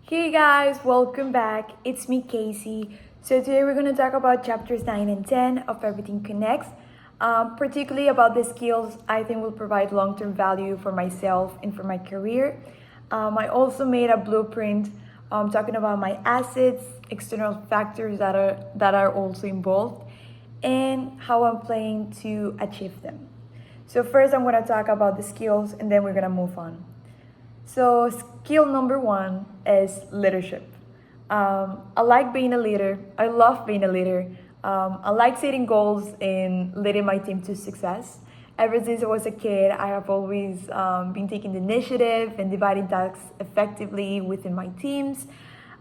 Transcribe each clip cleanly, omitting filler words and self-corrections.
Hey guys, welcome back. It's me, Casey. So today we're going to talk about chapters 9 and 10 of Everything Connects, particularly about the skills I think will provide long-term value for myself and for my career. I also made a blueprint talking about my assets, external factors that are also involved, and how I'm planning to achieve them. So first I'm going to talk about the skills and then we're going to move on. So, skill number one is leadership. I like being a leader. I love being a leader. I like setting goals and leading my team to success. Ever since I was a kid, I have always been taking the initiative and dividing tasks effectively within my teams.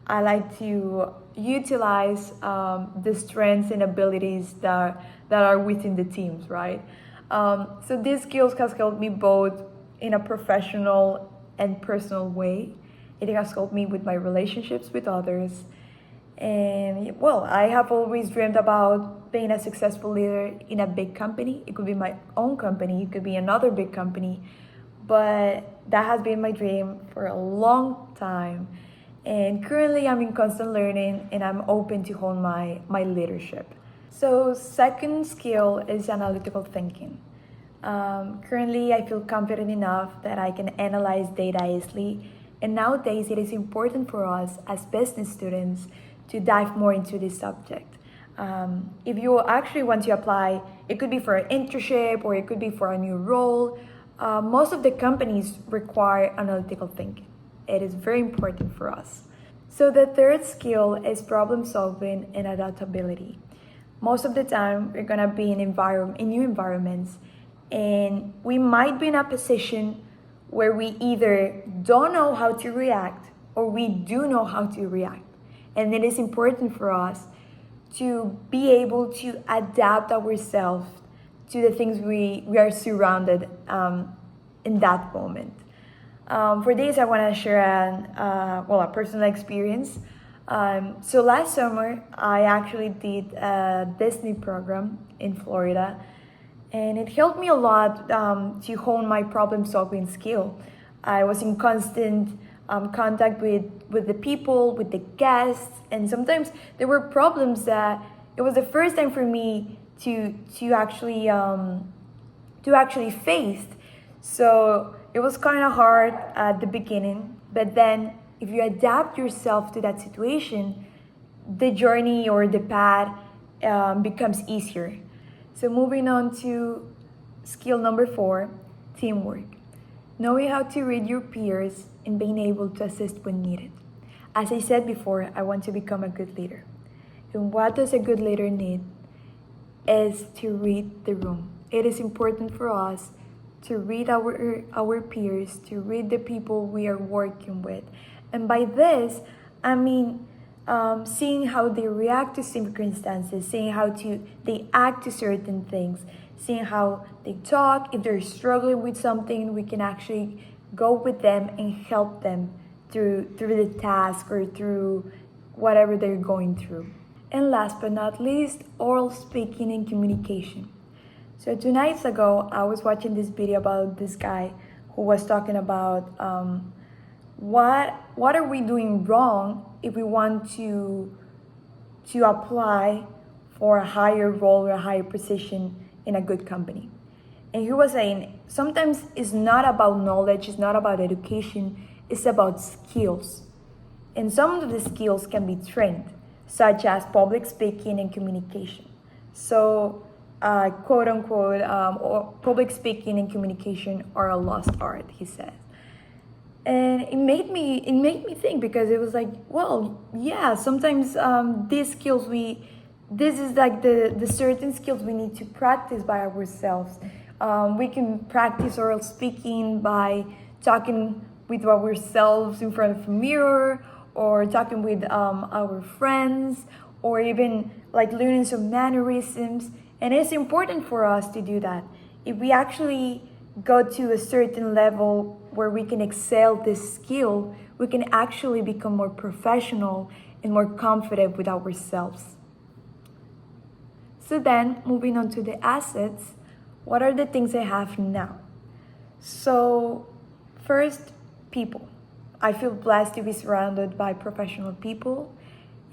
I like to utilize the strengths and abilities that are within the teams, right? So these skills has helped me both in a professional and personal way. It has helped me with my relationships with others. And well, I have always dreamed about being a successful leader in a big company. It could be my own company, it could be another big company, but that has been my dream for a long time. And currently, I'm in constant learning and I'm open to hone my leadership. So, second skill is analytical thinking. Currently, I feel confident enough that I can analyze data easily, and nowadays it is important for us as business students to dive more into this subject. If you actually want to apply, it could be for an internship or it could be for a new role. Most of the companies require analytical thinking. It is very important for us. So the third skill is problem solving and adaptability. Most of the time, we're gonna be in new environments, and we might be in a position where we either don't know how to react or we do know how to react. And it is important for us to be able to adapt ourselves to the things we are surrounded in that moment. For this, I want to share a personal experience. So last summer, I actually did a Disney program in Florida, and it helped me a lot to hone my problem-solving skill. I was in constant contact with the people, with the guests, and sometimes there were problems that it was the first time for me to actually face. So it was kind of hard at the beginning, but then if you adapt yourself to that situation, the journey or the path becomes easier. So moving on to skill number 4, teamwork. Knowing how to read your peers and being able to assist when needed. As I said before, I want to become a good leader. And what does a good leader need? Is to read the room. It is important for us to read our peers, to read the people we are working with. And by this, I mean seeing how they react to circumstances, seeing how they act to certain things, seeing how they talk. If they're struggling with something, we can actually go with them and help them through the task or through whatever they're going through. And last but not least, oral speaking and communication. So 2 nights ago, I was watching this video about this guy who was talking about what are we doing wrong if we want to apply for a higher role or a higher position in a good company. And he was saying sometimes it's not about knowledge, it's not about education, it's about skills. And some of the skills can be trained, such as public speaking and communication. So quote unquote, or public speaking and communication are a lost art, he said. And it made me think, because it was like, well, yeah, sometimes these skills this is like the certain skills we need to practice by ourselves. We can practice oral speaking by talking with ourselves in front of a mirror, or talking with our friends, or even like learning some mannerisms. And it's important for us to do that. If we actually go to a certain level where we can excel this skill, we can actually become more professional and more confident with ourselves. So then, moving on to the assets, what are the things I have now? So first, people. I feel blessed to be surrounded by professional people,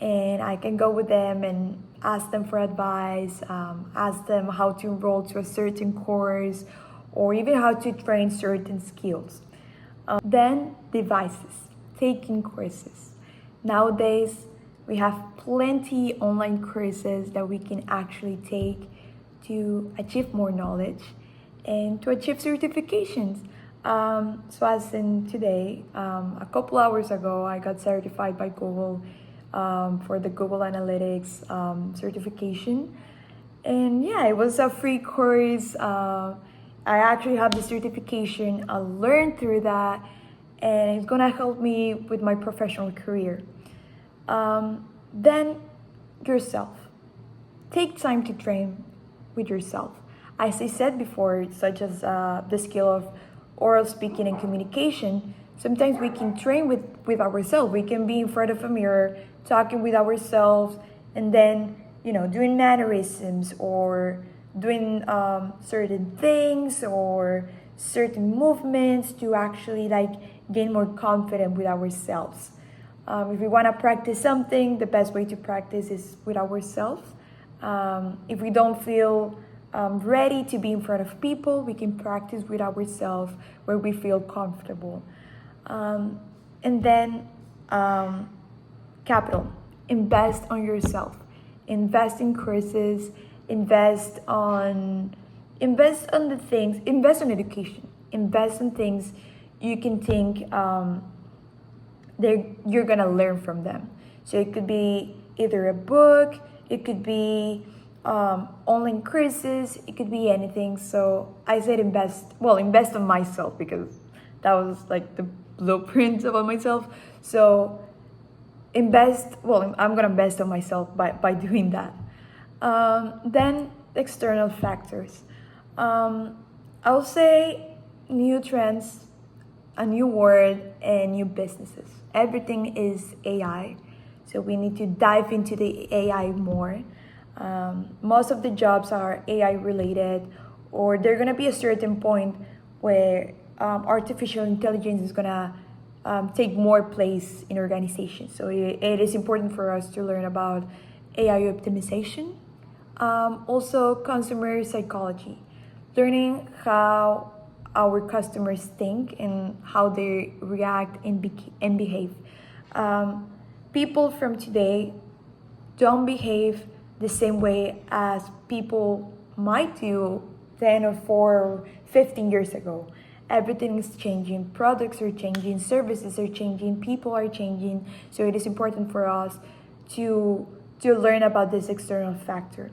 and I can go with them and ask them for advice, ask them how to enroll to a certain course, or even how to train certain skills. Then devices, taking courses. Nowadays, we have plenty online courses that we can actually take to achieve more knowledge and to achieve certifications. So as in today, a couple hours ago, I got certified by Google for the Google Analytics certification. And yeah, it was a free course. I actually have the certification. I learned through that, and it's gonna help me with my professional career. Then yourself. Take time to train with yourself. As I said before, such as the skill of oral speaking and communication, sometimes we can train with ourselves. We can be in front of a mirror, talking with ourselves, and then, doing mannerisms or doing certain things or certain movements to actually gain more confidence with ourselves. If we want to practice something, the best way to practice is with ourselves. If we don't feel ready to be in front of people, we can practice with ourselves where we feel comfortable. And then capital. Invest on yourself. Invest in courses. Invest on the things. Invest on education. Invest in things you can think you're gonna learn from them. So it could be either a book, it could be online courses, it could be anything. So I said invest on myself because that was like the blueprint about myself. So I'm gonna invest on myself by doing that. Then external factors. I'll say new trends, a new word, and new businesses. Everything is AI, so we need to dive into the AI more. Most of the jobs are AI related, or they're gonna be a certain point where artificial intelligence is gonna take more place in organizations. So it is important for us to learn about AI optimization. Also, consumer psychology, learning how our customers think and how they react and behave. People from today don't behave the same way as people might do 10 or 4 or 15 years ago. Everything is changing, products are changing, services are changing, people are changing. So it is important for us to learn about this external factor.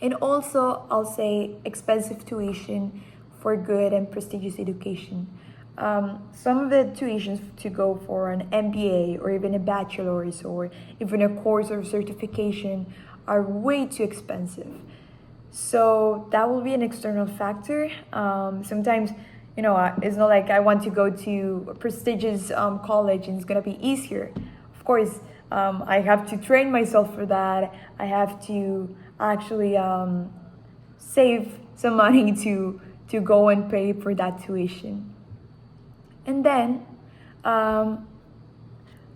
And also, I'll say expensive tuition for good and prestigious education. Some of the tuitions to go for an MBA or even a bachelor's or even a course or certification are way too expensive. So that will be an external factor. Sometimes, it's not like I want to go to a prestigious college and it's gonna be easier. Of course, I have to train myself for that. I have to actually save some money to go and pay for that tuition. And then how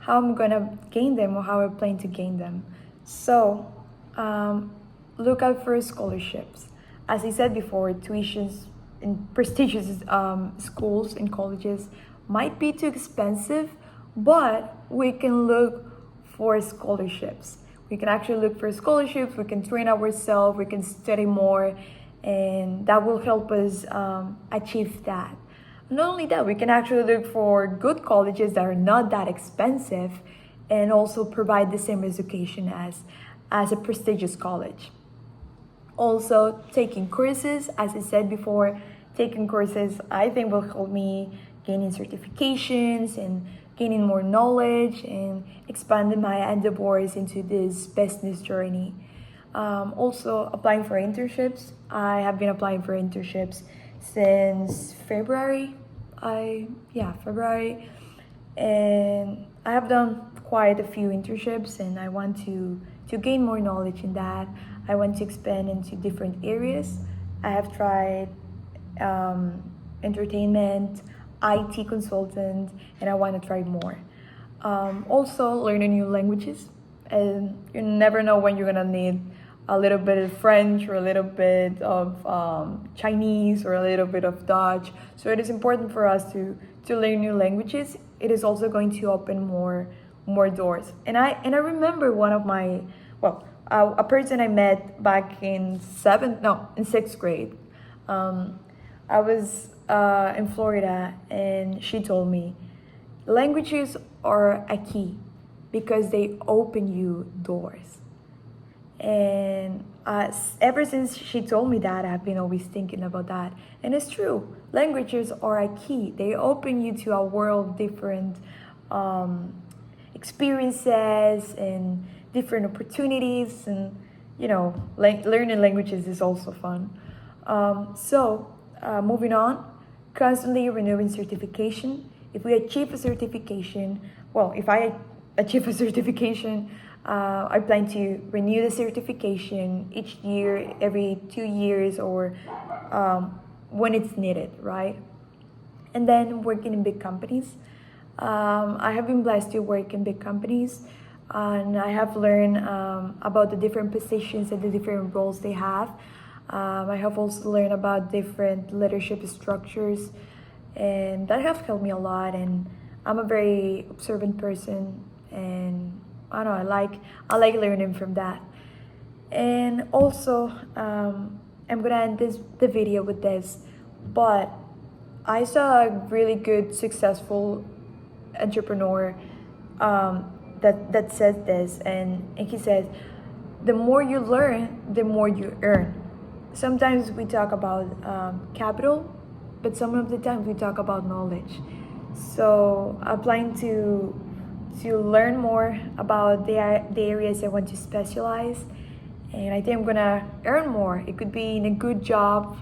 I'm gonna gain them or how I plan to gain them. So look out for scholarships. As I said before, tuitions in prestigious schools and colleges might be too expensive, but we can look for scholarships. We can actually look for scholarships, we can train ourselves, we can study more, and that will help us achieve that. Not only that, we can actually look for good colleges that are not that expensive and also provide the same education as a prestigious college. Also, taking courses, as I said before, taking courses I think will help me gaining certifications and gaining more knowledge and expanding my endeavors into this business journey. Also, applying for internships. I have been applying for internships since February. February. And I have done quite a few internships and I want to gain more knowledge in that. I want to expand into different areas. I have tried entertainment, IT consultant, and I want to try more. Also, learning new languages, and you never know when you're gonna need a little bit of French or a little bit of Chinese or a little bit of Dutch. So it is important for us to learn new languages. It is also going to open more doors. And I remember one of my, a person I met back in sixth grade. I was in Florida, and she told me languages are a key because they open you doors. And ever since she told me that, I've been always thinking about that. And it's true. Languages are a key. They open you to a world of different experiences and different opportunities. And, learning languages is also fun. Moving on, constantly renewing certification. If we achieve a certification, if I achieve a certification, I plan to renew the certification each year, every 2 years, or when it's needed, right? And then working in big companies. I have been blessed to work in big companies, and I have learned about the different positions and the different roles they have. I have also learned about different leadership structures, and that have helped me a lot. And I'm a very observant person, and I don't know, I like learning from that. And also, I'm gonna end the video with this, but I saw a really good, successful entrepreneur that says this, and he says, the more you learn, the more you earn. Sometimes we talk about capital, but some of the time we talk about knowledge. So I'm planning to learn more about the areas I want to specialize, and I think I'm gonna earn more. It could be in a good job,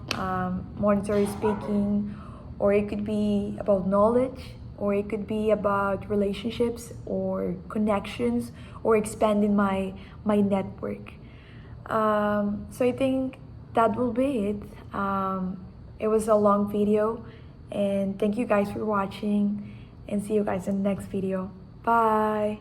monetary speaking, or it could be about knowledge, or it could be about relationships or connections, or expanding my network. So I think that will be it. It was a long video, and thank you guys for watching, and see you guys in the next video. Bye.